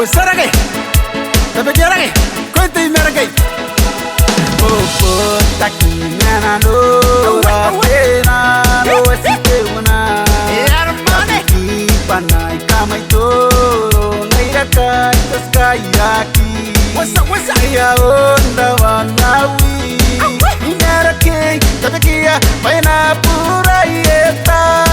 Sarage, tapi jarang kau itu mereka. Oh, tak kena no, rapena no esipuna. Tapi panai kamai toro, naira kai toskayaki. Ya onda wanawi, inara kei, tapi kia maina pura yeta.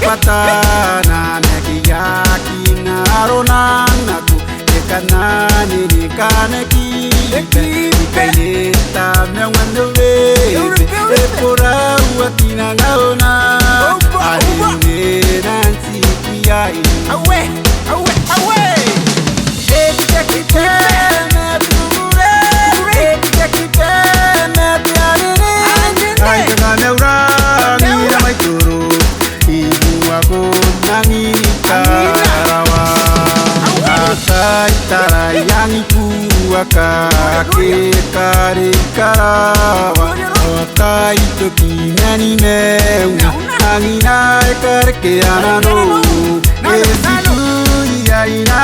Patana nekiyaki naronan aku ekanani nikaneki kaileta mwanwe epora watina naona aline nansi kiyai awe ekitana pure ekitana tiarine ai kana urani ramai turu aku nangitarawa akai tarayang iku akake kare karawa akai toki nani meu angina karke anano esiku ya ina